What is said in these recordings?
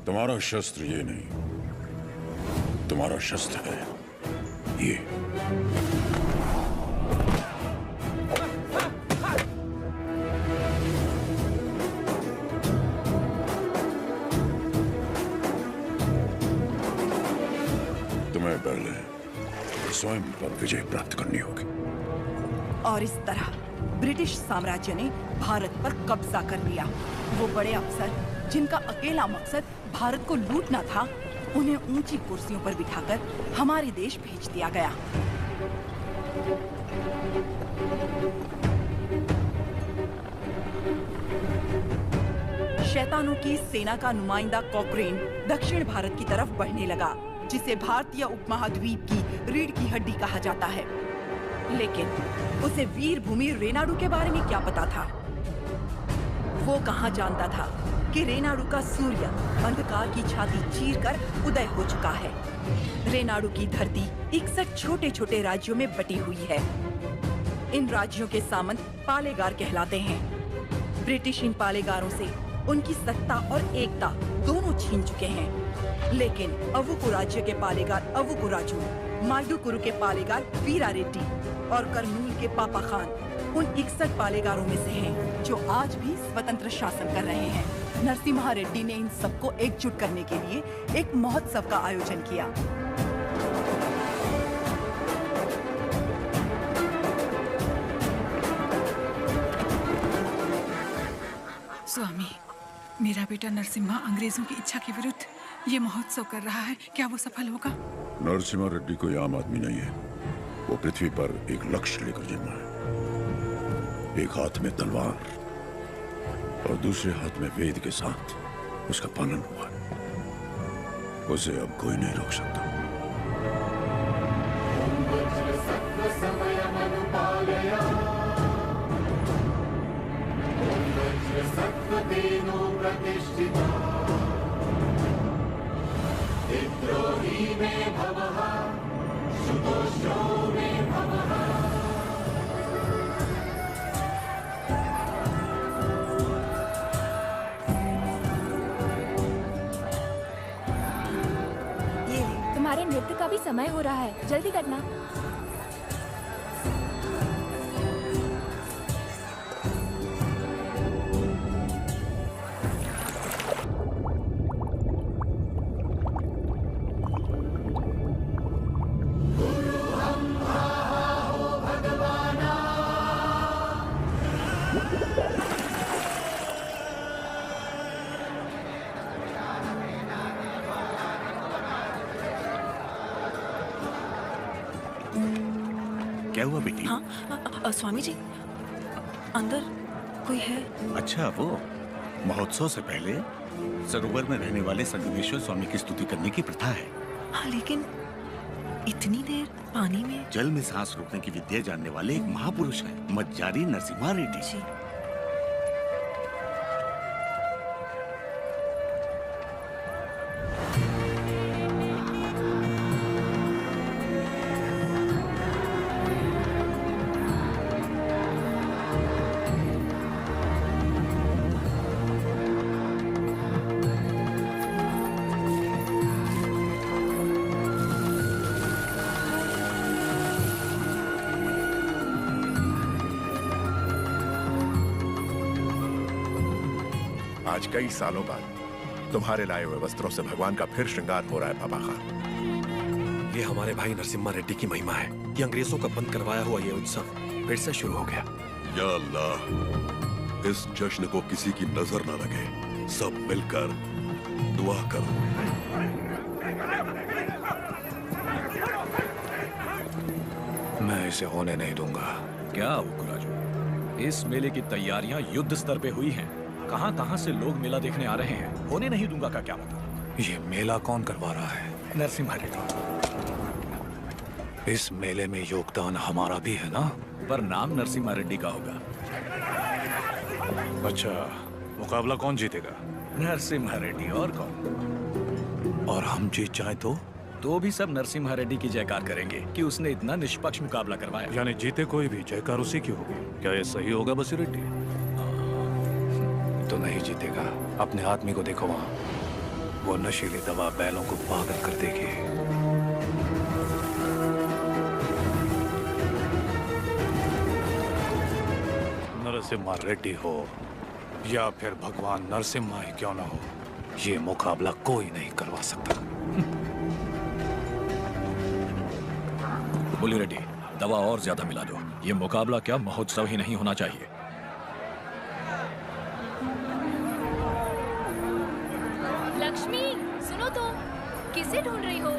तुम्हारा शस्त्र ये नहीं, तुम्हारा शस्त्र है ये। तुम्हें पहले स्वयं पर विजय प्राप्त करनी होगी। और इस तरह ब्रिटिश साम्राज्य ने भारत पर कब्जा कर लिया। वो बड़े अफसर जिनका अकेला मकसद भारत को लूटना था, उन्हें ऊंची कुर्सियों पर बिठाकर हमारे देश भेज दिया गया। शैतानों की सेना का नुमाइंदा कॉकरेन दक्षिण भारत की तरफ बढ़ने लगा, जिसे भारतीय उपमहाद्वीप की रीढ़ की हड्डी कहा जाता है। लेकिन उसे वीर भूमि रेनाडू के बारे में क्या पता था? वो कहाँ जानता था कि रेनाडू का सूर्य अंधकार की छाती चीरकर उदय हो चुका है। रेनाडू की धरती 61 छोटे छोटे राज्यों में बटी हुई है। इन राज्यों के सामंत पालेगार कहलाते हैं। ब्रिटिश इन पालेगारों से उनकी सत्ता और एकता दोनों छीन चुके हैं। लेकिन अवुकु राज्य के पालेगार अवुकु राजू, माइदुकुरु के पालेगार वीरा रेड्डी और कर्नूल के पापा खान उन 61 पालेगारों में से हैं जो आज भी स्वतंत्र शासन कर रहे हैं। नरसिम्हा रेड्डी ने इन सबको एकजुट करने के लिए एक महोत्सव का आयोजन किया। स्वामी, मेरा बेटा नरसिम्हा अंग्रेजों की इच्छा के विरुद्ध ये महोत्सव कर रहा है, क्या वो सफल होगा? नरसिम्हा रेड्डी कोई आम आदमी नहीं है। वो पृथ्वी पर एक लक्ष्य लेकर जन्मा है। एक हाथ में तलवार और दूसरे हाथ में वेद के साथ उसका पालन हुआ। उसे अब कोई नहीं रोक सकता। तुम्हारे नृत्य का भी समय हो रहा है, जल्दी करना। क्या हुआ बेटी? हाँ, स्वामी जी, अंदर कोई है? अच्छा, वो महोत्सव से पहले सरोवर में रहने वाले संगमेश्वर स्वामी की स्तुति करने की प्रथा है। हाँ, लेकिन इतनी देर पानी में? जल में सांस रोकने की विद्या जानने वाले एक महापुरुष हैं, मज्जारी नरसिम्हा रेड्डी जी। आज कई सालों बाद तुम्हारे लाए हुए वस्त्रों से भगवान का फिर श्रृंगार हो रहा है पापा खान। ये हमारे भाई नरसिम्हा रेड्डी की महिमा है कि अंग्रेजों का बंद करवाया हुआ ये उत्सव फिर से शुरू हो गया। या अल्लाह, इस जश्न को किसी की नजर न लगे। सब मिलकर दुआ करो। मैं इसे होने नहीं दूंगा। क्या राजू, इस मेले की तैयारियां युद्ध स्तर पे हुई हैं। कहां-कहां से लोग मेला देखने आ रहे हैं। होने नहीं दूंगा का क्या मतलब? ये मेला कौन करवा रहा है? नरसिम्हा रेड्डी। इस मेले में योगदान हमारा भी है ना? पर नाम नरसिम्हा रेड्डी का होगा। अच्छा, मुकाबला कौन जीतेगा? नरसिम्हा रेड्डी, और कौन? और हम जीत जाए तो भी सब नरसिम्हा रेड्डी की जयकार करेंगे कि उसने इतना निष्पक्ष मुकाबला करवाया। यानी जीते कोई भी, जयकार उसी की होगी। क्या ये सही होगा बसी रेड्डी? तो नहीं जीतेगा। अपने आदमी को देखो वहाँ। वो नशीली दवा बैलों को पागल कर देगी। नरसिम्हा रेड्डी हो या फिर भगवान नरसिम्हा ही क्यों ना हो, ये मुकाबला कोई नहीं करवा सकता। बोली रेड्डी, दवा और ज्यादा मिला दो। ये मुकाबला क्या महोत्सव ही नहीं होना चाहिए। लक्ष्मी, सुनो तो, किसे ढूंढ रही हो?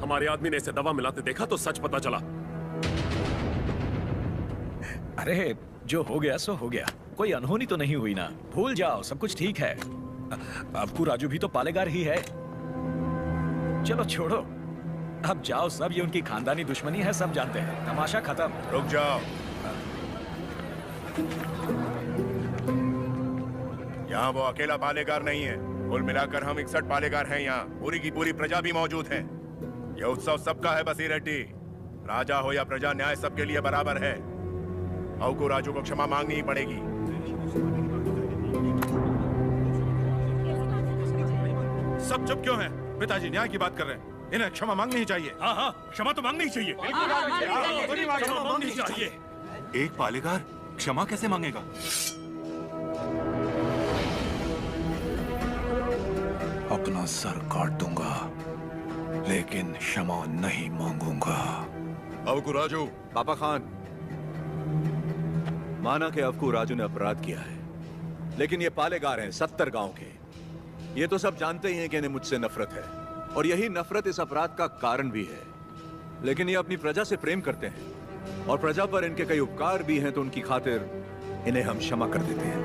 हमारे आदमी ने इसे दवा मिलाते देखा तो सच पता चला। अरे जो हो गया सो हो गया, कोई अनहोनी तो नहीं हुई ना। भूल जाओ, सब कुछ ठीक है। अबकू राजू भी तो पालेगार ही है। चलो छोड़ो, अब जाओ सब, ये उनकी खानदानी दुश्मनी है, सब जानते हैं। तमाशा खत्म। रुक जाओ, यहाँ वो अकेला पालेगार नहीं है, कुल मिलाकर हम 61 पालेगार हैं यहाँ। पूरी की पूरी प्रजा भी मौजूद है। यह उत्सव सबका है बसी रेड्डी। राजा हो या प्रजा, न्याय सबके लिए बराबर है। अवकू राजू को क्षमा मांगनी ही पड़ेगी। सब चुप क्यों हैं? पिताजी न्याय की बात कर रहे हैं, इन्हें क्षमा मांगनी ही चाहिए। हाँ हाँ, क्षमा तो मांगनी ही चाहिए। क्षमा मांगनी चाहिए। एक पालेगार क्षमा कैसे मांगेगा? अपना सर काट दूंगा, लेकिन क्षमा नहीं मांगूंगा। अवकू राजू, पापा खान, माना कि अवकू राजू ने अपराध किया है, लेकिन ये पालेगार हैं 70 गांव के। ये तो सब जानते ही हैं कि इन्हें मुझसे नफरत है, और यही नफरत इस अपराध का कारण भी है। लेकिन ये अपनी प्रजा से प्रेम करते हैं, और प्रजा पर इनके कई उपकार भी हैं, तो उनकी खातिर इन्हें हम क्षमा कर देते हैं।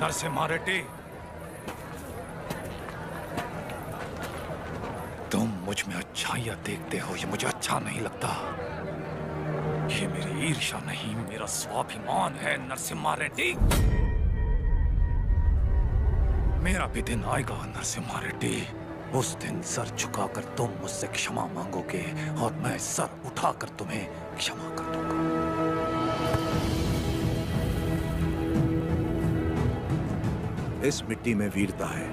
नरसिम्हा रेड्डी, तुम मुझ में अच्छाइयां देखते हो, ये मुझे अच्छा नहीं लगता। ये मेरी ईर्ष्या नहीं, मेरा स्वाभिमान है नरसिम्हा रेड्डी। मेरा भी दिन आएगा नरसिम्हा रेड्डी, उस दिन सर झुकाकर तुम मुझसे क्षमा मांगोगे और मैं सर उठाकर तुम्हें क्षमा कर दूंगा। इस मिट्टी में वीरता है,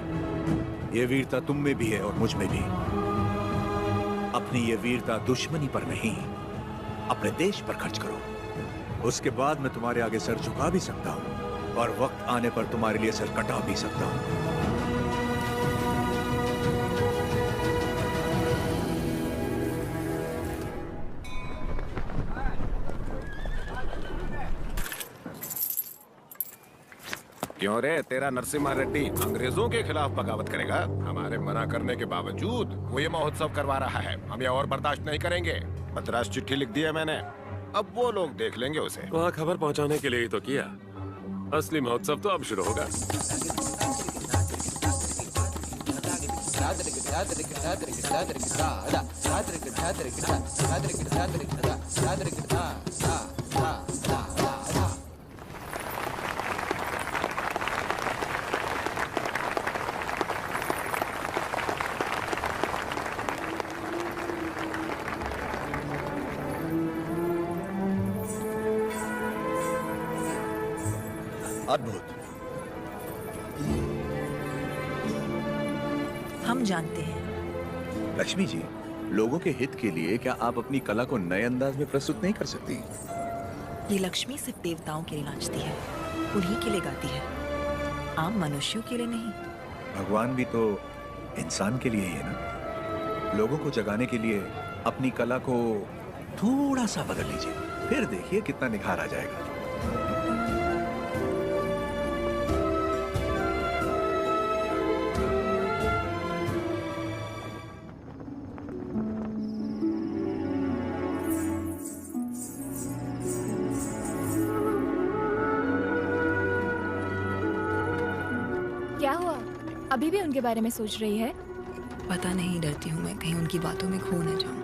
ये वीरता तुम में भी है और मुझ में भी। अपनी ये वीरता दुश्मनी पर नहीं, अपने देश पर खर्च करो। उसके बाद मैं तुम्हारे आगे सर झुका भी सकता हूं, और वक्त आने पर तुम्हारे लिए सर कटा भी सकता हूं। क्यों रे, तेरा नरसिम्हा रेड्डी अंग्रेजों के खिलाफ बगावत करेगा? हमारे मना करने के बावजूद वो ये महोत्सव करवा रहा है। हम ये और बर्दाश्त नहीं करेंगे। मद्रास चिट्ठी लिख दी है मैंने, अब वो लोग देख लेंगे उसे। वहाँ खबर पहुँचाने के लिए ही तो किया। असली महोत्सव तो अब शुरू होगा। अद्भुत। हम जानते हैं। लक्ष्मी जी, लोगों के हित के लिए क्या आप अपनी कला को नए अंदाज में प्रस्तुत नहीं कर सकती? ये लक्ष्मी सिर्फ देवताओं के लिए नाचती है, उन्हीं के लिए गाती है, आम मनुष्यों के लिए नहीं। भगवान भी तो इंसान के लिए ही है ना। लोगों को जगाने के लिए अपनी कला को थोड़ा सा बदल लीजिए, फिर देखिए कितना निखार आ जाएगा। क्या हुआ? अभी भी उनके बारे में सोच रही है? पता नहीं, डरती हूँ मैं कहीं उनकी बातों में खो न जाऊं।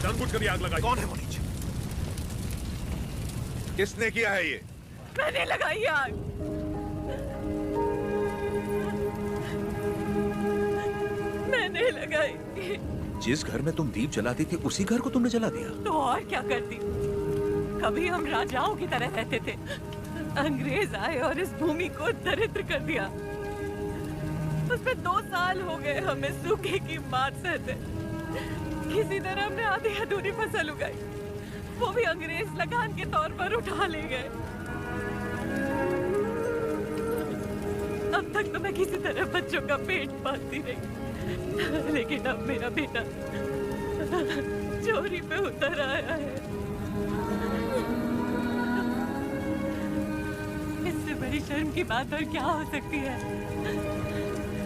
जानबूझकर आग लगाई। कौन है वो नीचे? किसने किया है ये? मैंने लगाई आग। मैंने लगाई। जिस घर में तुम दीप जलाती थी उसी घर को तुमने जला दिया? तो और क्या करती? कभी हम राजाओं की तरह रहते थे, अंग्रेज आए और इस भूमि को दरिद्र कर दिया। उसमें 2 साल हो गए हमें सूखे की मार सहते। किसी तरह हमने आधी अधूरी फसल उगाई, वो भी अंग्रेज लगान के तौर पर उठा ले गए। अब तक तो मैं किसी तरह बच्चों का पेट पालती रही, लेकिन अब मेरा बेटा चोरी पे उतर आया है। इससे बड़ी शर्म की बात और क्या हो सकती है?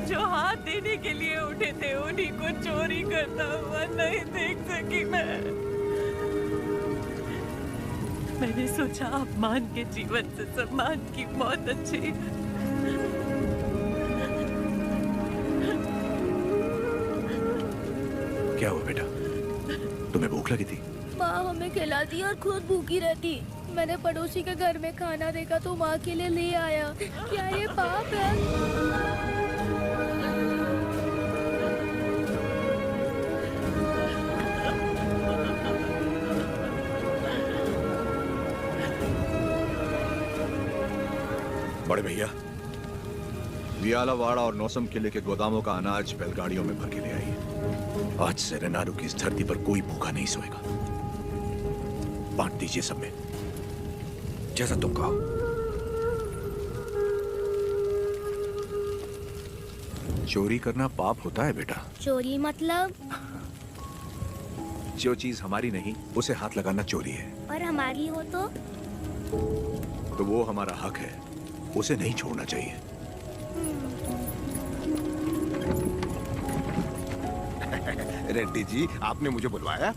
जो हाथ देने के लिए उठे थे उन्हीं को चोरी करता हुआ नहीं देख सकी मैंने सोचा अपमान के जीवन से सम्मान की मौत अच्छी है। क्या हुआ बेटा, तुम्हें भूख लगी थी? माँ हमें खिलाती और खुद भूखी रहती। मैंने पड़ोसी के घर में खाना देखा तो माँ के लिए ले आया। क्या ये पाप है? बड़े भैया, वियालावाड़ा और नौसम किले के गोदामों का अनाज बैलगाड़ियों में भर के ले आइए। आज से रेनाडू की इस धरती पर कोई भूखा नहीं सोएगा। बांट दीजिए सब में, जैसा तुम कहो। चोरी करना पाप होता है बेटा। चोरी मतलब? जो चीज हमारी नहीं उसे हाथ लगाना चोरी है। और हमारी हो तो वो हमारा हक है, उसे नहीं छोड़ना चाहिए। रेड्डी जी, आपने मुझे बुलवाया?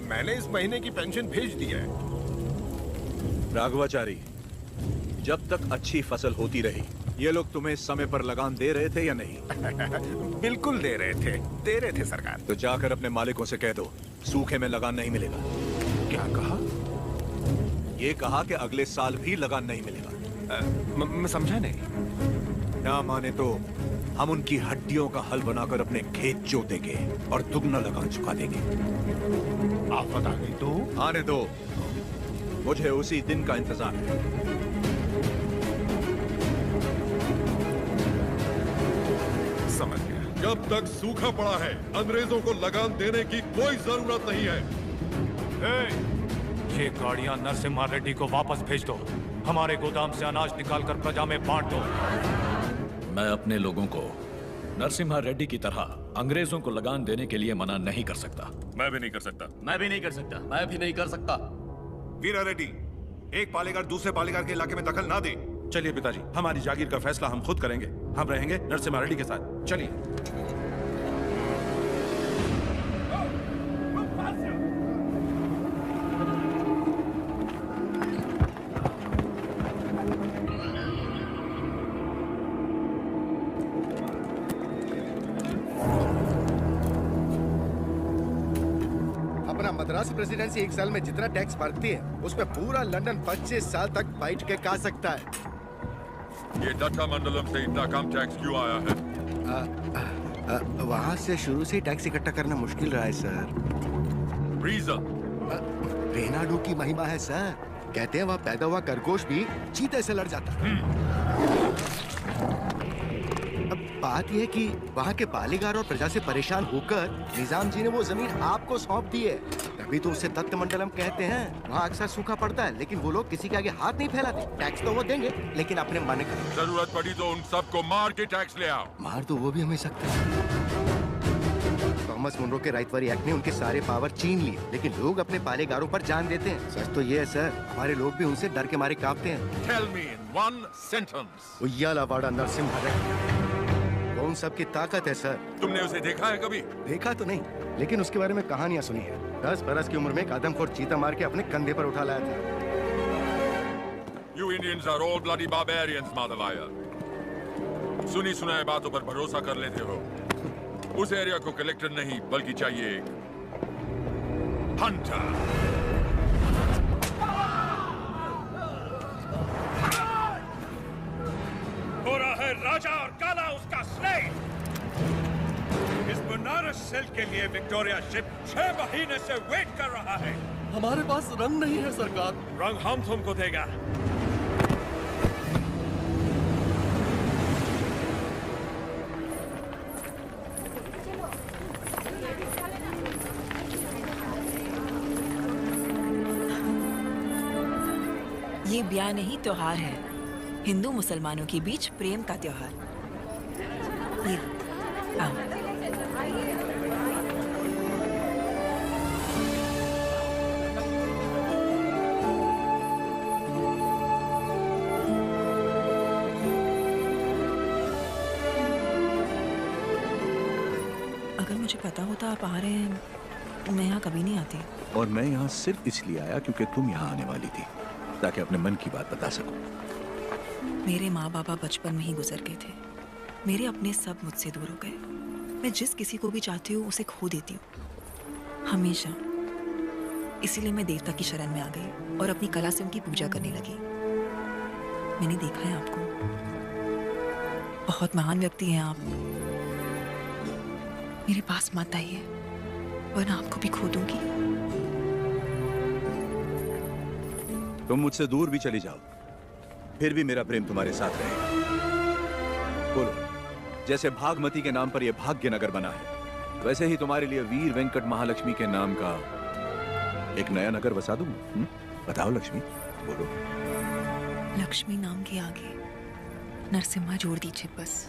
मैंने इस महीने की पेंशन भेज दी है। राघवाचारी, जब तक अच्छी फसल होती रही, ये लोग तुम्हें समय पर लगान दे रहे थे या नहीं? बिल्कुल दे रहे थे सरकार। तो जाकर अपने मालिकों से कह दो, सूखे में लगान नहीं मिलेगा। क्या कहा? ये कहा कि अगले साल भी लगान नहीं मिलेगा। मैं समझा नहीं। ना माने तो हम उनकी हड्डियों का हल बनाकर अपने खेत जोतेंगे और दुगना लगान चुका देंगे। आफत आ गई तो? आने दो, मुझे उसी दिन का इंतजार है। समझ गया। जब तक सूखा पड़ा है, अंग्रेजों को लगान देने की कोई जरूरत नहीं है। ये गाड़ियां नरसिम्हा रेड्डी को वापस भेज दो। हमारे गोदाम से अनाज निकालकर प्रजा में बांट दो। मैं अपने लोगों को नरसिम्हा रेड्डी की तरह अंग्रेजों को लगान देने के लिए मना नहीं कर सकता। मैं भी नहीं कर सकता। मैं भी नहीं कर सकता। मैं भी नहीं कर सकता। वीरा रेड्डी, एक पालेगार दूसरे पालेगार के इलाके में दखल ना दे। चलिए पिताजी, हमारी जागीर का फैसला हम खुद करेंगे। हम रहेंगे नरसिम्हा रेड्डी के साथ। चलिए। मद्रास प्रेसिडेंसी एक साल में जितना टैक्स भरती है उसमें पूरा लंदन 25 साल तक बैठ के खा सकता है। ये डक्का मंडलम से इतना कम टैक्स क्यों आया है? वहाँ से शुरू से ही टैक्स इकट्ठा करना मुश्किल रहा है सर। रीजन? रेनाडू की महिमा है सर। कहते हैं वहाँ पैदा हुआ खरगोश भी चीते से लड़ जाता है। अब बात यह है कि वहाँ के पालेगार और प्रजा से परेशान होकर निजाम जी ने वो जमीन आपको सौंप दी है। तभी तो उसे दत्त मंडलम कहते हैं। वहाँ अक्सर सूखा पड़ता है, लेकिन वो लोग किसी के आगे हाथ नहीं फैलाते। टैक्स तो वो देंगे, लेकिन अपने मन का। जरूरत पड़ी तो उन सबको मार के टैक्स ले आओ। मार तो वो भी हमें सकते हैं। थॉमस मुनरो के राइटवरी एक्ट ने उनके सारे पावर छीन लिए, लेकिन लोग अपने पालेगारों पर जान देते हैं। सच तो ये है सर, हमारे लोग भी उनसे डर के मारे कांपते हैं। Tell me in one sentence. वियालावाड़ा Narasimha Reddy कौन सबकी ताकत है सर। तुमने उसे देखा है कभी? देखा तो नहीं, लेकिन उसके बारे में कहानियां सुनी है। 10 बरस की उम्र में एक आदमखोर चीता मार के अपने कंधे पर उठा लाया था। You Indians are all bloody barbarians, Madhavaya. सुनी सुनाई बातों पर भरोसा कर लेते हो। उस एरिया को कलेक्टर नहीं, बल्कि चाहिए एक हंटर। हो रहा है राजा और काला उसका स्लेव। इस बनारस सेल के लिए विक्टोरिया शिप 6 महीने से वेट कर रहा है। हमारे पास रंग नहीं है सरकार। रंग हम तुमको देगा। ये ब्याह नहीं त्योहार है, हिंदू मुसलमानों के बीच प्रेम का त्योहार। ये आओ। अगर मुझे पता होता आप आ रहे हैं, मैं यहाँ कभी नहीं आती। और मैं यहाँ सिर्फ इसलिए आया क्योंकि तुम यहाँ आने वाली थी, ताकि अपने मन की बात बता सकूं। मेरे माँ बाबा बचपन में ही गुजर गए थे। मेरे अपने सब मुझसे दूर हो गए। मैं जिस किसी को भी चाहती हूँ उसे खो देती हूँ, हमेशा। इसीलिए मैं देवता की शरण में आ गई और अपनी कला से उनकी पूजा करने लगी। मैंने देखा है आपको, बहुत महान व्यक्ति हैं आप। मेरे पास मत आइए वरना आपको भी खो दूंगी। तुम मुझसे दूर भी चली जाओ, फिर भी मेरा प्रेम तुम्हारे साथ रहेगा। बोलो, जैसे भागमती के नाम पर यह भाग्य नगर बना है, वैसे ही तुम्हारे लिए वीर वेंकट महालक्ष्मी के नाम का एक नया नगर बसा दूं। बताओ लक्ष्मी, बोलो। लक्ष्मी नाम के आगे नरसिम्हा जोड़ दीजिए बस।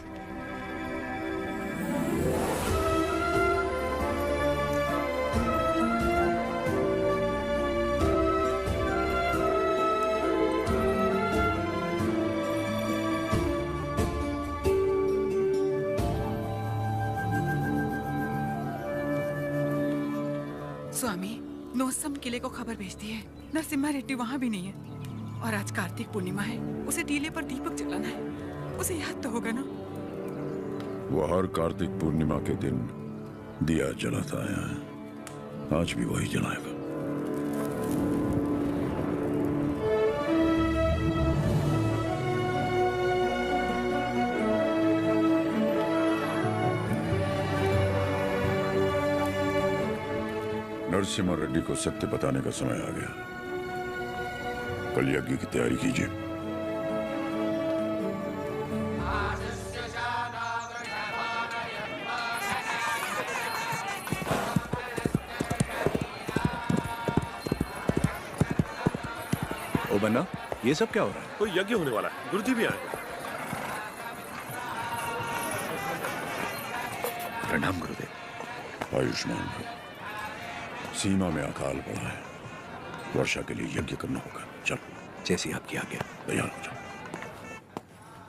स्वामी, नोसम किले को खबर भेजती है, नरसिम्हा रेड्डी वहाँ भी नहीं है। और आज कार्तिक पूर्णिमा है, उसे टीले पर दीपक जलाना है। उसे याद तो होगा ना? वो हर कार्तिक पूर्णिमा के दिन दिया जलाता आया है, आज भी वही जलाएगा। नरसिम्हा रेड्डी को सत्य बताने का समय आ गया। कल यज्ञ की तैयारी कीजिए। ओ बन्ना, ये सब क्या हो रहा है? कोई यज्ञ होने वाला है, गुरुजी भी आए। प्रणाम गुरुदेव। आयुष्मान भव। सीमा में अकाल पड़ा है, वर्षा के लिए यज्ञ करना होगा। चलो, जैसी आपकी आज्ञा। तैयार हो जाओ।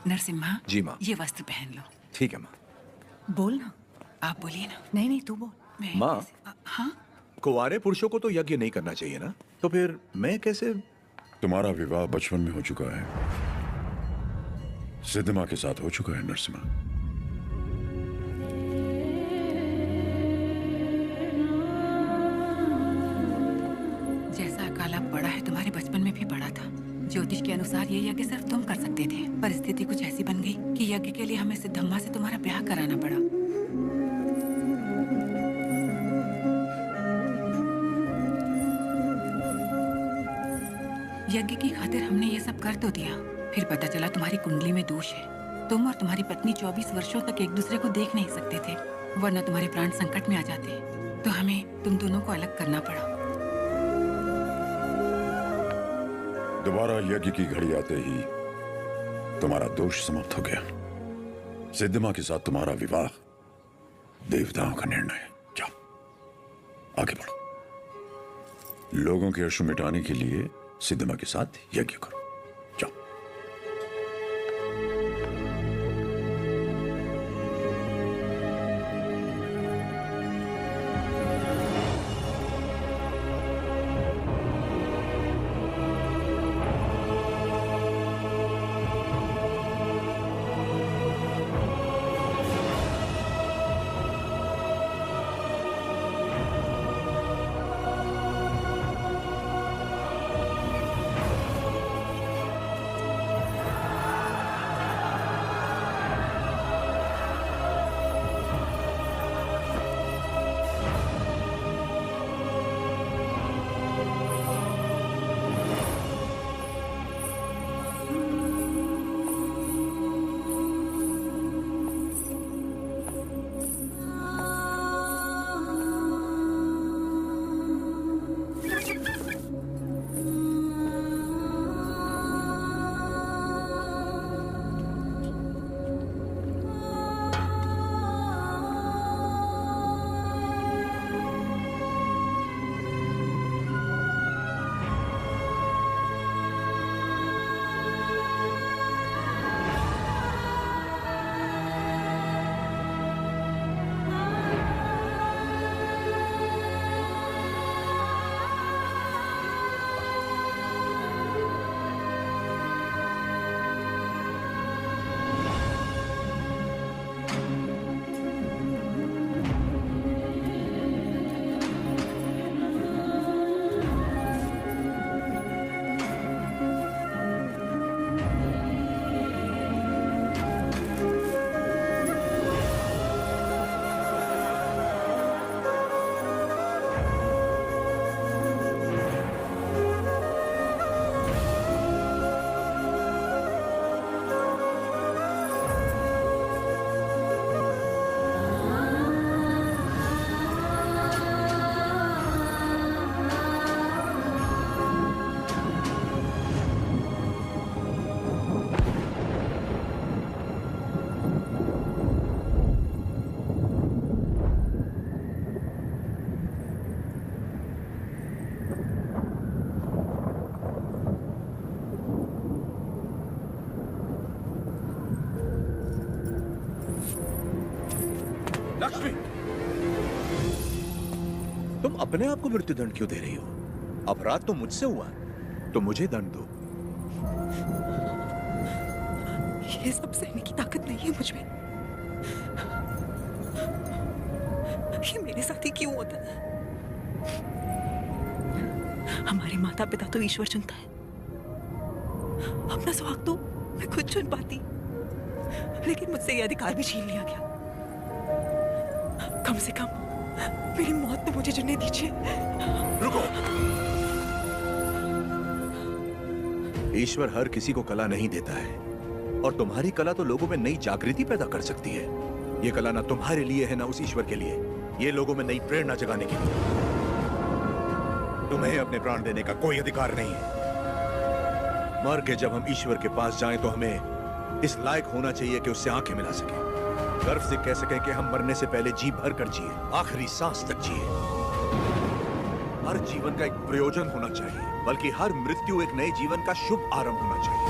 नरसिम्हा, जी माँ। ये वस्त्र पहन लो। ठीक है माँ। बोल ना। आप बोलिए ना। नहीं नहीं, तू बोल। माँ, हाँ? कुंवारे पुरुषों को तो यज्ञ नहीं करना चाहिए ना, तो फिर मैं कैसे? तुम्हारा विवाह बचपन में हो चुका है, सिद्धमा के साथ हो चुका है नरसिम्हा। जैसा अकाल अब पड़ा है, तुम्हारे बचपन में भी पड़ा था। ज्योतिष के अनुसार ये यज्ञ सिर्फ तुम कर सकते थे। परिस्थिति कुछ ऐसी बन गई कि यज्ञ के लिए हमें सिद्धम्मा से तुम्हारा ब्याह कराना पड़ा। यज्ञ की खातिर हमने ये सब कर तो दिया, फिर पता चला तुम्हारी कुंडली में दोष है। तुम और तुम्हारी पत्नी 24 वर्षों तक एक दूसरे को देख नहीं सकते थे, वरना तुम्हारे प्राण संकट में आ जाते। तो हमें तुम दोनों को अलग करना पड़ा। दोबारा यज्ञ की घड़ी आते ही तुम्हारा दोष समाप्त हो गया। सिद्धमा के साथ तुम्हारा विवाह देवताओं का निर्णय है। जाओ, आगे बढ़ो। लोगों के अश्रु मिटाने के लिए सिद्धमा के साथ यज्ञ करो। जाओ। तुम अपने आप को मृत्युदंड क्यों दे रही हो? अपराध तो मुझसे हुआ, तो मुझे दंड दो। ये सब सहने की ताकत नहीं है मुझ में। ये मेरे साथ ही क्यों होता है? हमारे माता पिता तो ईश्वर चुनता है, अपना सुहाग तो मैं खुद चुन पाती, लेकिन मुझसे ये अधिकार भी छीन लिया गया। कम से कम मेरी मौत तो मुझे चुनने दीजिए। रुको। ईश्वर हर किसी को कला नहीं देता है, और तुम्हारी कला तो लोगों में नई जागृति पैदा कर सकती है। ये कला ना तुम्हारे लिए है ना उस ईश्वर के लिए, ये लोगों में नई प्रेरणा जगाने के लिए। तुम्हें अपने प्राण देने का कोई अधिकार नहीं है। मर के जब हम ईश्वर के पास जाएं तो हमें इस लायक होना चाहिए कि उससे आंखें मिला सके, गर्व से कह सके कि हम मरने से पहले जी भर कर जिए, आखिरी सांस तक जिए। हर जीवन का एक प्रयोजन होना चाहिए, बल्कि हर मृत्यु एक नए जीवन का शुभ आरंभ होना चाहिए।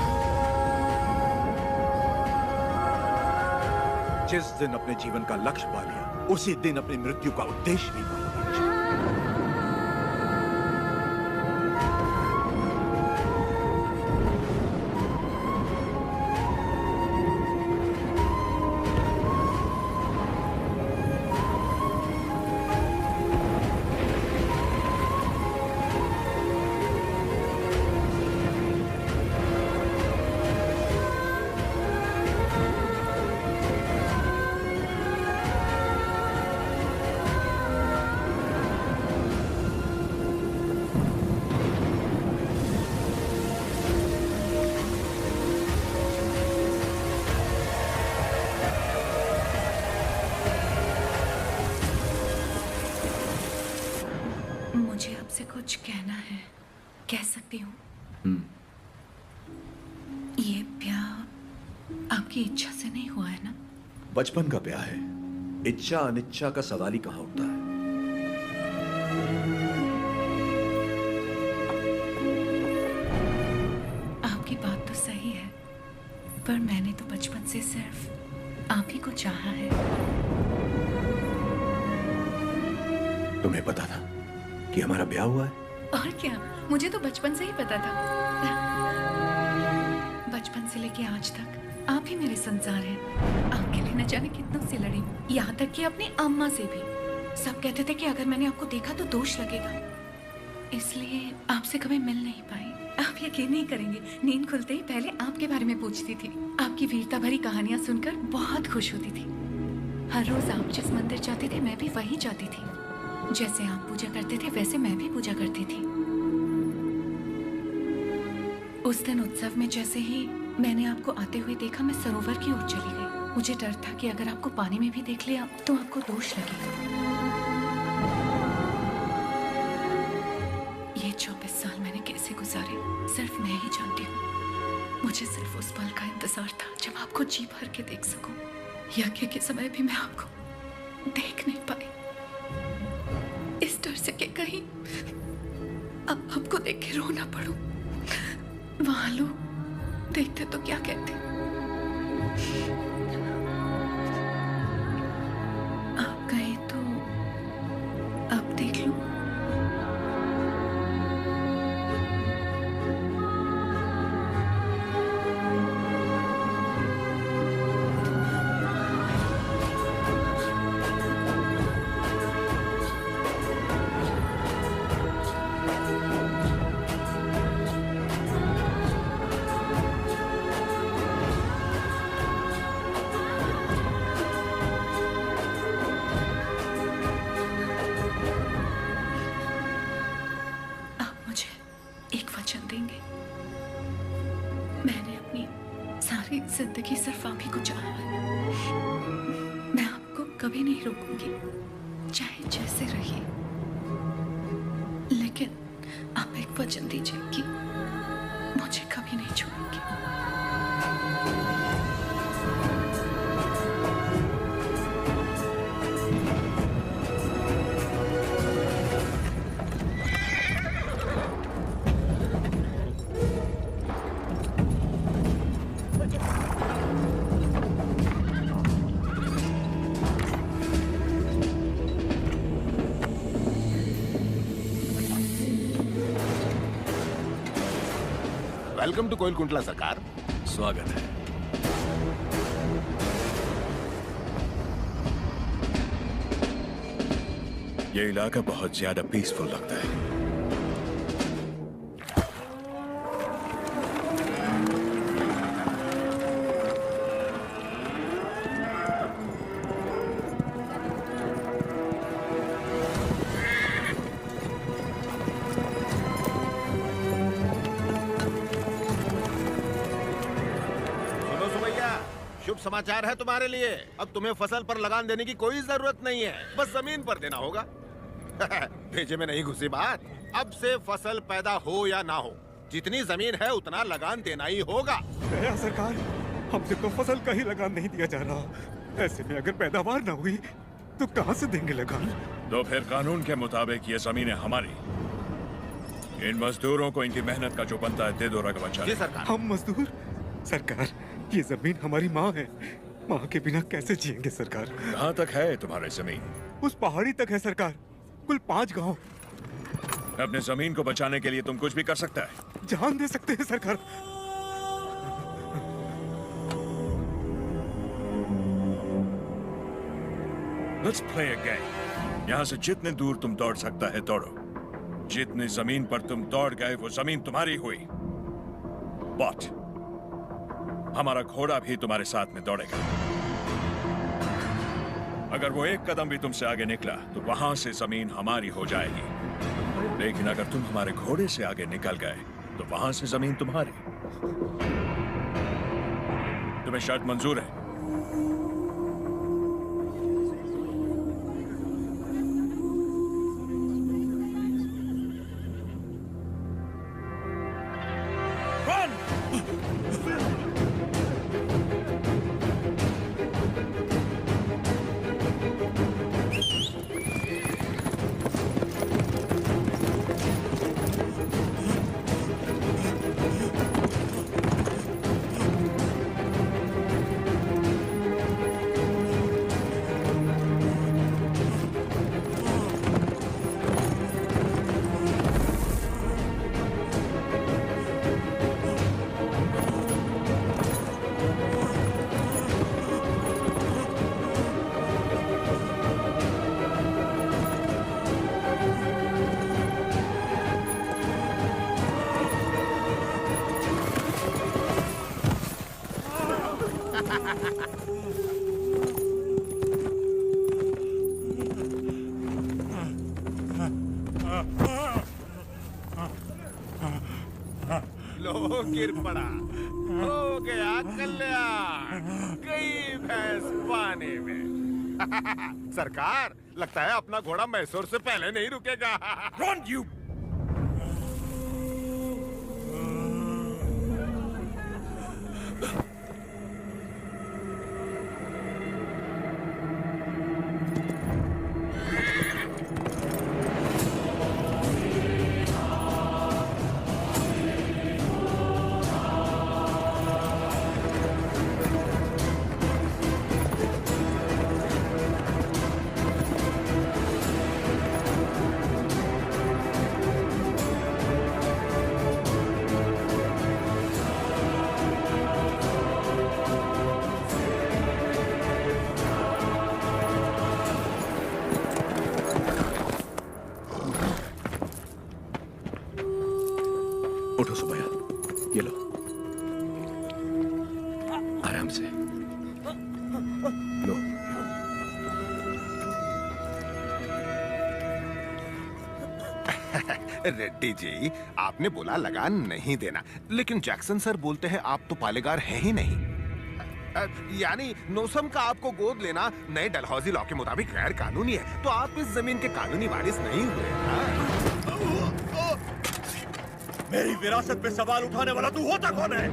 जिस दिन अपने जीवन का लक्ष्य पा लिया, उसी दिन अपनी मृत्यु का उद्देश्य भी पा लिया। मुझे आपसे कुछ कहना है, कह सकती हूँ? ये ब्याह आपकी इच्छा से नहीं हुआ है ना? बचपन का ब्याह है, इच्छा अनिच्छा का सवाल ही कहाँ उठता है। आपकी बात तो सही है, पर मैंने तो बचपन से सिर्फ आप ही को चाहा है। तुम्हें पता था कि हमारा ब्याह हुआ है? और क्या, मुझे तो बचपन से ही पता था। बचपन से लेके आज तक आप ही मेरे संसार हैं। आपके लिए न जाने कितनों से लड़ी हूँ, यहाँ तक कि अपनी अम्मा से भी। सब कहते थे कि अगर मैंने आपको देखा तो दोष लगेगा, इसलिए आपसे कभी मिल नहीं पाई। आप यकीन नहीं करेंगे, नींद खुलते ही पहले आपके बारे में पूछती थी। आपकी वीरता भरी कहानियां सुनकर बहुत खुश होती थी। हर रोज आप जिस मंदिर जाते थे मैं भी वहीं जाती थी। जैसे आप पूजा करते थे वैसे मैं भी पूजा करती थी। उस दिन उत्सव में जैसे ही मैंने आपको आते हुए देखा, मैं सरोवर की ओर चली गई। मुझे डर था कि अगर आपको पानी में भी देख लिया तो आपको दोष लगेगा। ये 24 साल मैंने कैसे गुजारे सिर्फ मैं ही जानती हूँ। मुझे सिर्फ उस पल का इंतजार था जब आपको जी भर के देख सकूं। यज्ञ के समय भी मैं आपको देख नहीं पाई, इस डर से कि कहीं अब आपको देख के रो ना पड़ूं। वहां लोग देखते तो क्या कहते। आप कहे तो आप देख लो। जिंदगी सिर्फ आप ही को चाहा है। मैं आपको कभी नहीं रोकूंगी, चाहे जैसे रहिए, लेकिन आप एक वचन दीजिए कि मुझे कभी नहीं छोड़ेंगे। वेलकम टू कोयलकुंटला सरकार। स्वागत है। ये इलाका बहुत ज्यादा पीसफुल लगता है। शुभ समाचार है तुम्हारे लिए। अब तुम्हें फसल पर लगान देने की कोई जरूरत नहीं है, बस जमीन पर देना होगा। भेजे में नहीं घुसी बात। अब से फसल पैदा हो या ना हो, जितनी जमीन है उतना लगान देना ही होगा। सरकार, हमसे तो फसल का ही लगान नहीं दिया जा रहा। ऐसे में अगर पैदावार ना हुई तो कहां से देंगे लगान? तो फिर कानून के मुताबिक ये जमीनें हमारी। इन मजदूरों को इनकी मेहनत का जो बनता है दे दो रघुवंशा। जी सरकार। हम मजदूर? सरकार, ये जमीन हमारी माँ है। माँ के बिना कैसे जिएंगे सरकार? कहाँ तक है तुम्हारी जमीन? उस पहाड़ी तक है सरकार, कुल 5 गांव। अपने जमीन को बचाने के लिए तुम कुछ भी कर सकता है। जान दे सकते हैं सरकार। Let's play a game. यहाँ से जितने दूर तुम दौड़ सकता है दौड़ो। जितनी जमीन पर तुम दौड़ गए वो जमीन तुम्हारी हुई। But हमारा घोड़ा भी तुम्हारे साथ में दौड़ेगा। अगर वो एक कदम भी तुमसे आगे निकला तो वहां से जमीन हमारी हो जाएगी। लेकिन अगर तुम हमारे घोड़े से आगे निकल गए तो वहां से जमीन तुम्हारी। तुम्हें शर्त मंजूर है? लो गिर पड़ा, हो गया कल्याण, गई भैंस पानी में। सरकार, लगता है अपना घोड़ा मैसूर से पहले नहीं रुकेगा। Run, you! उठो सुबैया, ये लो, आराम से लो। रेड्डी जी, आपने बोला लगान नहीं देना, लेकिन जैक्सन सर बोलते हैं आप तो पालेगार हैं ही नहीं। यानी नौसम का आपको गोद लेना नए डलहौजी लॉ के मुताबिक गैर कानूनी है, तो आप इस जमीन के कानूनी वारिस नहीं हुए। मेरी विरासत पे सवाल उठाने वाला तू होता कौन है?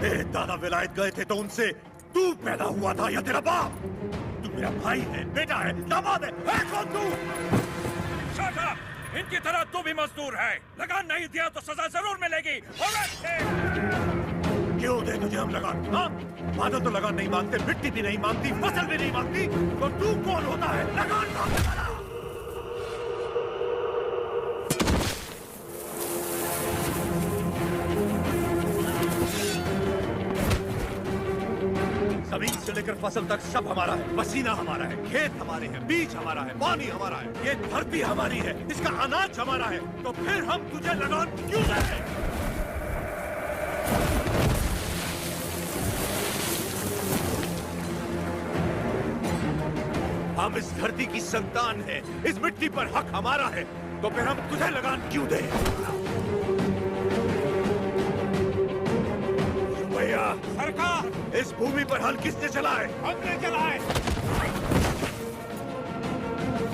मेरे दादा विलायत गए थे तो उनसे तू पैदा हुआ था या तेरा बाप? तू मेरा भाई है, बेटा है, दामाद है कौन तू? Shut up! इनकी तरह तू भी मजदूर है। लगान नहीं दिया तो सजा जरूर मिलेगी। क्यों दे तुझे हम लगान? हाँ? बादल तो लगान नहीं मांगते, मिट्टी भी नहीं मांगती, फसल भी नहीं मांगती, तो तू कौन होता है लगान मांगने वाला? लेकर फसल तक सब हमारा है। पसीना हमारा है, खेत हमारे हैं, बीज हमारा है, पानी हमारा है, ये धरती हमारी है, इसका अनाज हमारा है। तो फिर हम तुझे लगान क्यों दें? हम इस धरती की संतान हैं, इस मिट्टी पर हक हमारा है, तो फिर हम तुझे लगान क्यों दें? भैया, सरकार, इस भूमि पर हल किसने चलाए? हमने चलाए।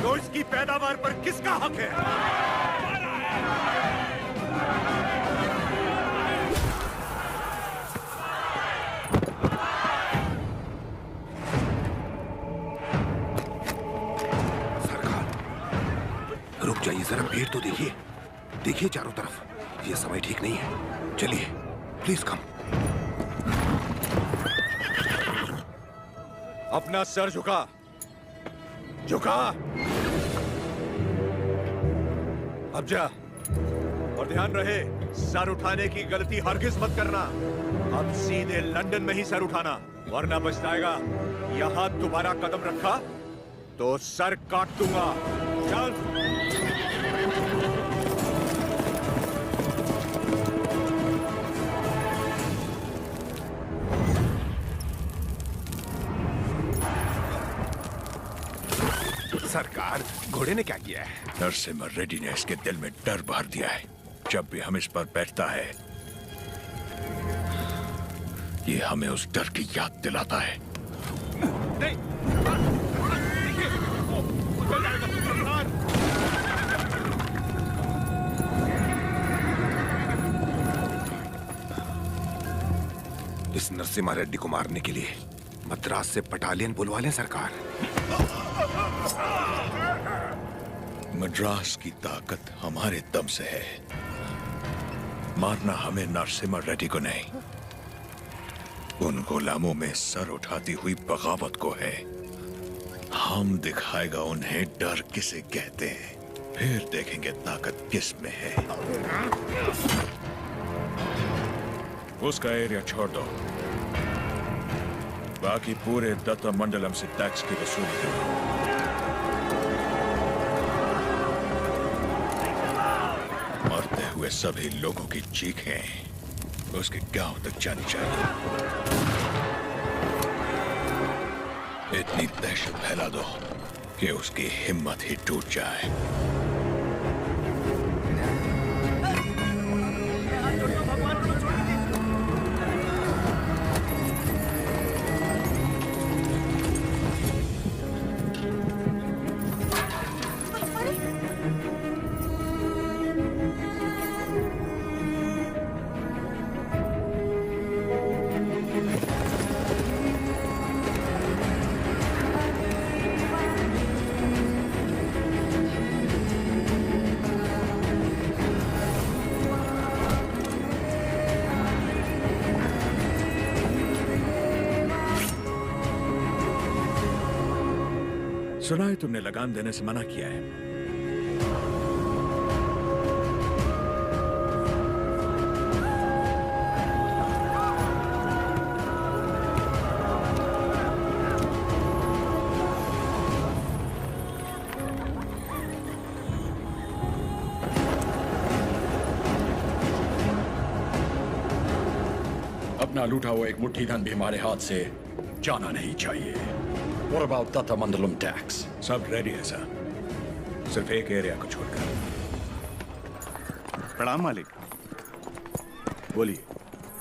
तो इसकी पैदावार पर किसका हक है? रुक जाइए जरा, भीड़ तो देखिए, देखिए चारों तरफ, ये समय ठीक नहीं है। चलिए प्लीज कम। अपना सर झुका, झुका। अब जा, और ध्यान रहे, सर उठाने की गलती हरगिज मत करना। अब सीधे लंदन में ही सर उठाना, वरना पछताएगा। यहां दोबारा कदम रखा तो सर काट दूंगा। चल। सरकार, घोड़े ने क्या किया है? नरसिम्हा रेड्डी ने इसके दिल में डर भर दिया है। जब भी हम इस पर बैठता है, ये हमें उस डर की याद दिलाता है। नहीं, इस नरसिम्हा रेड्डी को मारने के लिए मद्रास से बटालियन बुलवा लें सरकार। मद्रास की ताकत हमारे दम से है। मारना हमें नरसिम्हा रेड्डी को नहीं, उन गुलामों में सर उठाती हुई बगावत को है। हम दिखाएगा उन्हें डर किसे कहते हैं, फिर देखेंगे ताकत किस में है। उसका एरिया छोड़ दो, बाकी पूरे दत्ता मंडलम से टैक्स की वसूली करो। मरते हुए सभी लोगों की चीखें उसके गांव तक जानी चाहिए। इतनी दहशत फैला दो कि उसकी हिम्मत ही टूट जाए। सुना है तुमने लगान देने से मना किया है। अपना लूटा हुआ एक मुट्ठी धन भी हमारे हाथ से जाना नहीं चाहिए। What about Tata Mandalam tax? सब रेडी है सर, सिर्फ एक एरिया को छोड़कर। प्रणाम मालिक। बोलिए।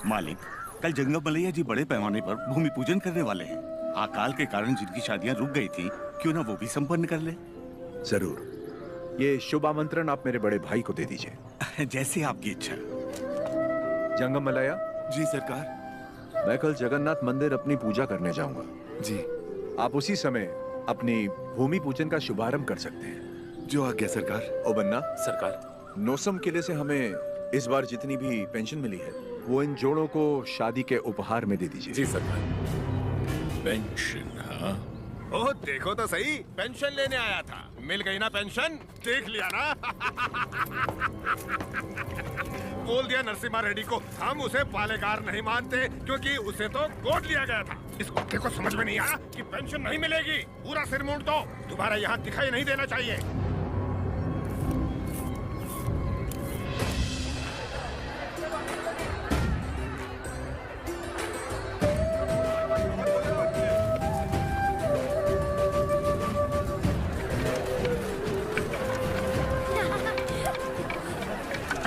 मालिक, कल जंगम मलैया जी बड़े पैमाने पर भूमि पूजन करने वाले हैं। अकाल के कारण जिनकी शादियां रुक गई थी, क्यों ना वो भी संपन्न कर ले? जरूर। ये शुभ आमंत्रण आप मेरे बड़े भाई को दे दीजिए। जैसे आपकी इच्छा। जंगम मलैया। जी सरकार। मैं कल जगन्नाथ मंदिर अपनी पूजा करने जाऊंगा। जी। आप उसी समय अपनी भूमि पूजन का शुभारंभ कर सकते हैं। जो आज्ञा सरकार। ओ बन्ना। सरकार। नोसम किले से हमें इस बार जितनी भी पेंशन मिली है, वो इन जोड़ों को शादी के उपहार में दे दीजिए। जी सरकार। पेंशन? हाँ, ओह देखो तो सही, पेंशन लेने आया था। मिल गई ना पेंशन, देख लिया ना। बोल दिया नरसिम्हा रेड्डी को हम उसे पालेगार नहीं मानते क्योंकि उसे तो गोद लिया गया था। इस कुत्ते को समझ में नहीं आया कि पेंशन नहीं मिलेगी। पूरा सिर मूंड दो, दोबारा यहाँ दिखाई नहीं देना चाहिए।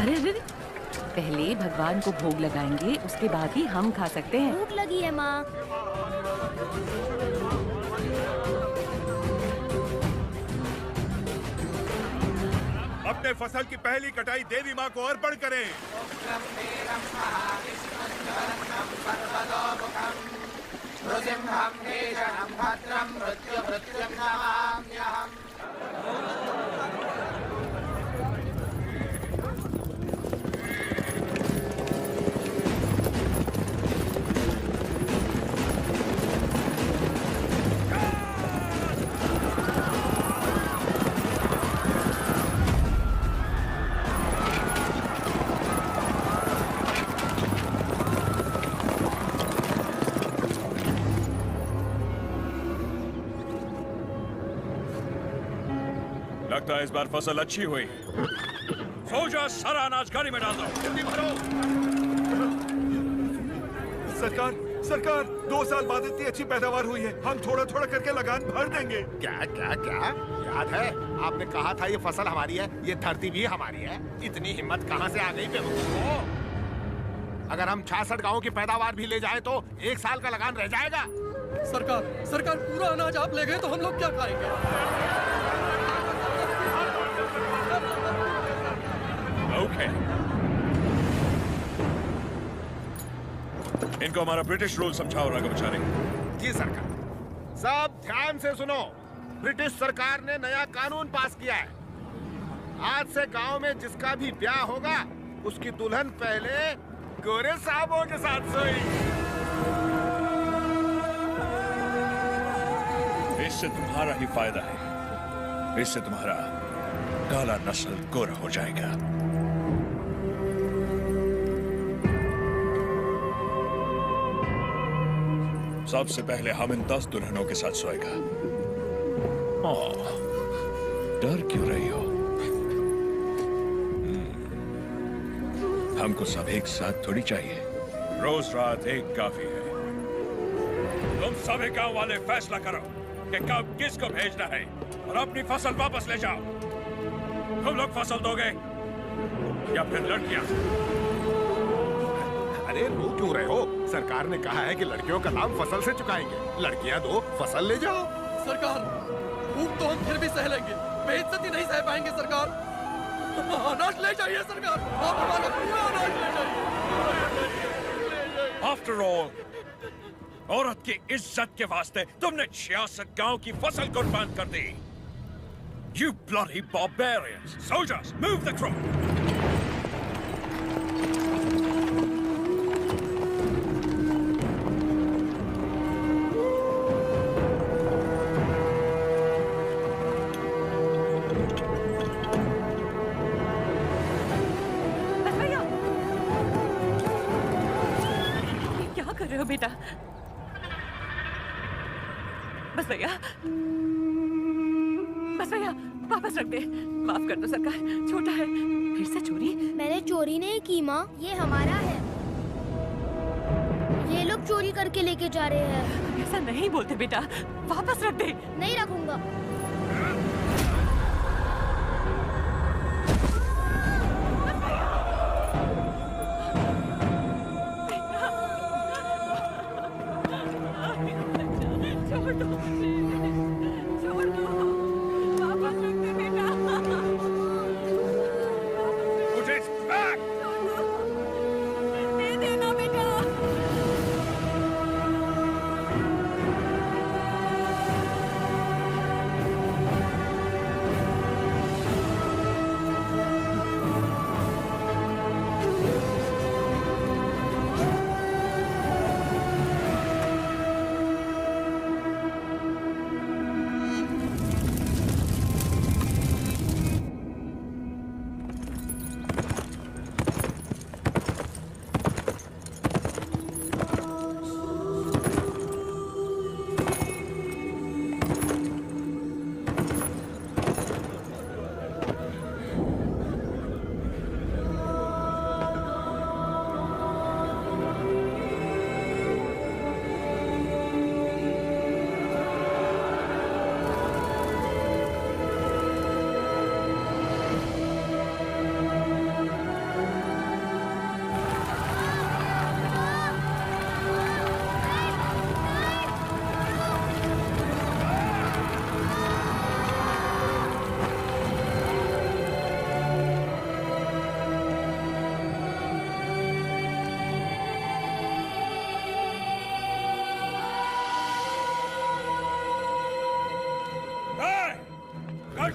अरे अरे, पहले भगवान को भोग लगाएंगे, उसके बाद ही हम खा सकते हैं। भूख लगी है माँ। अपने फसल की पहली कटाई देवी माँ को अर्पण करें। लगता है इस बार फसल अच्छी हुई। सोजा सारा अनाज गाड़ी में डाल दो। जल्दी भरो। सरकार, सरकार, 2 साल बाद इतनी अच्छी पैदावार हुई है, हम थोड़ा थोड़ा करके लगान भर देंगे। क्या क्या क्या याद है आपने कहा था ये फसल हमारी है, ये धरती भी हमारी है। इतनी हिम्मत कहाँ से आ गई बेवकूफ को? अगर हम 66 गांवों की पैदावार भी ले जाए तो 1 साल का लगान रह जाएगा। सरकार, सरकार, पूरा अनाज आप ले गए तो हम लोग क्या खाएंगे? ओके। इनको हमारा ब्रिटिश रूल समझाओ राघवाचारी। जी सरकार। सब ध्यान से सुनो। ब्रिटिश सरकार ने नया कानून पास किया है। आज से गांव में जिसका भी ब्याह होगा उसकी दुल्हन पहले गोरे साहबों के साथ सोई। इससे तुम्हारा ही फायदा है। इससे तुम्हारा काला नस्ल गोरा हो जाएगा। सबसे पहले हम इन 10 दुल्हनों के साथ सोएगा। डर क्यों रही हो? हमको सब एक साथ थोड़ी चाहिए। रोज रात एक काफी है। तुम सभी गांव वाले फैसला करो कि कब किसको भेजना है और अपनी फसल वापस ले जाओ। तुम लोग फसल दोगे या फिर लड़कियां? अरे रो क्यों रहे हो? सरकार ने कहा है कि लड़कियों का दाम फसल से चुकाएंगे। लड़कियां दो, फसल ले जाओ। सरकार, भूख तो हम फिर भी सह लेंगे, बेइज्जती नहीं सह पाएंगे सरकार। अनाज ले जाइए सरकार, आप हमारा पूरा अनाज ले जाइए। आफ्टर ऑल, औरत की इज्जत के वास्ते तुमने 66 गांव की फसल कुर्बान कर दी। You bloody barbarians! Soldiers, move the crop! क्या कर रहे हो बेटा? बस भैया, बस भैया, वापस रख दे। माफ कर दो सरकार, छोटा है। फिर से चोरी? मैंने चोरी नहीं की माँ, ये हमारा है। ये लोग चोरी करके लेके जा रहे हैं। ऐसा नहीं बोलते बेटा, वापस रख दे। नहीं रखूंगा। छोड़ दो, छोड़ दो, वापस रख दे बेटा। मुझे दे देना बेटा।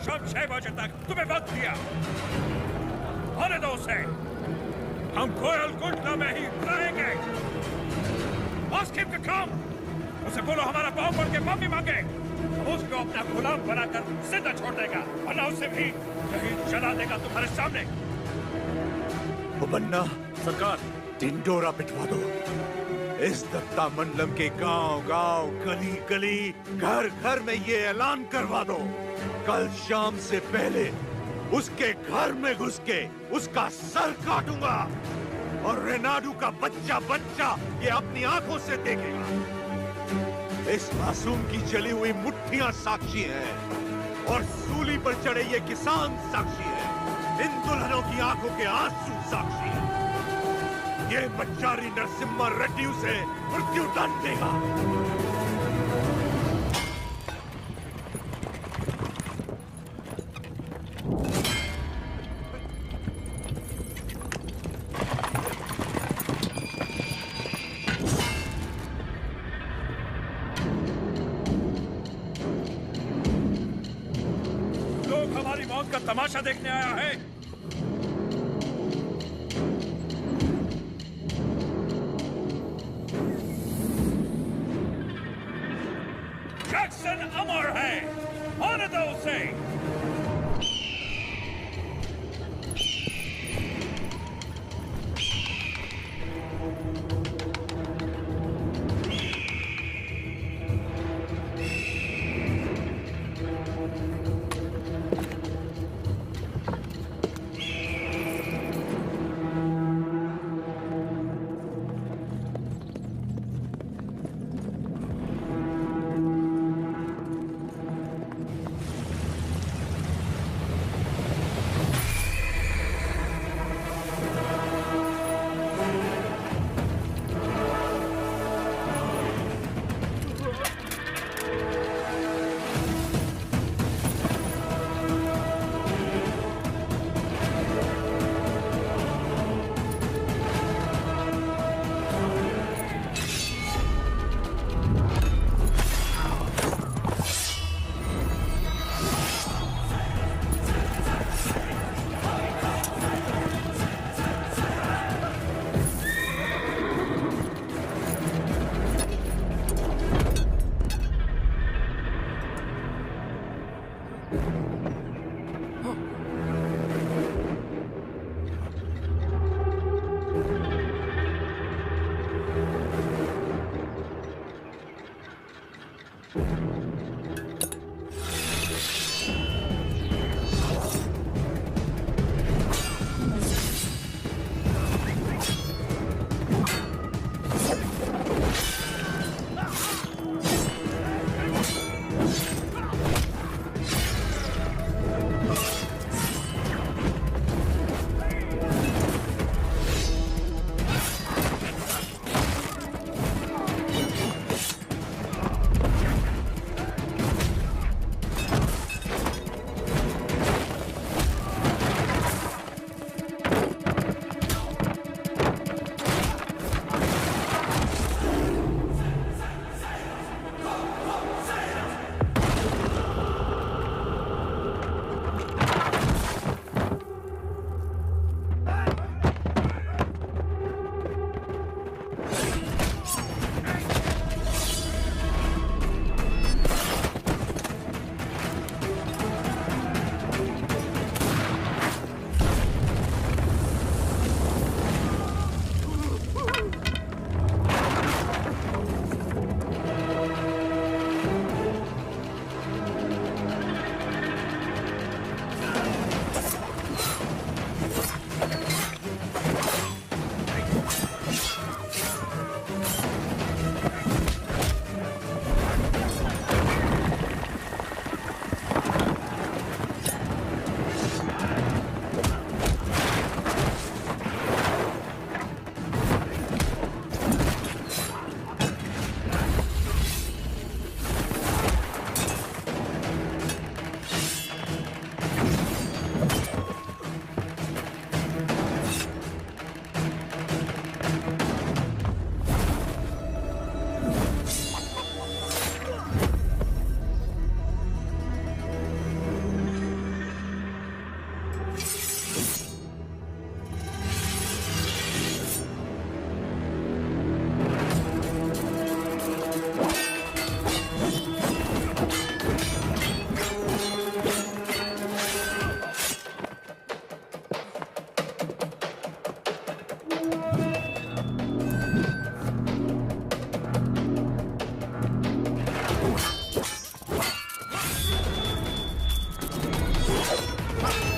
शाम 6 बजे तक तुम्हें वक्त दिया। आने दो उसे। हम कोयल गुंडला में ही रहेंगे। Ask him to come। उसे बोलो हमारा पाँव पड़ के माफी मांगे। उसको अपना गुलाम बनाकर जिंदा छोड़ देगा, वरना उसे भी यही जला देगा तुम्हारे सामने। वो बन्ना सरकार, टिंडोरा पिटवा दो। इस दत्ता मंडलम के गांव गांव, गली गली, घर घर में ये ऐलान करवा दो, कल शाम से पहले उसके घर में घुस के उसका सर काटूंगा और रेनाडू का बच्चा बच्चा ये अपनी आंखों से देखेगा। इस मासूम की जली हुई मुट्ठियां साक्षी हैं और सूली पर चढ़े ये किसान साक्षी हैं। इन दुल्हनों की आंखों के आंसू साक्षी हैं। ये बच्चारी नरसिम्हा रेड्डी उसे मृत्यु दंड देगा। लोग हमारी मौत का तमाशा देखने आया है। जैक्सन अमर है, आने दो उसे।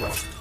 जाओ।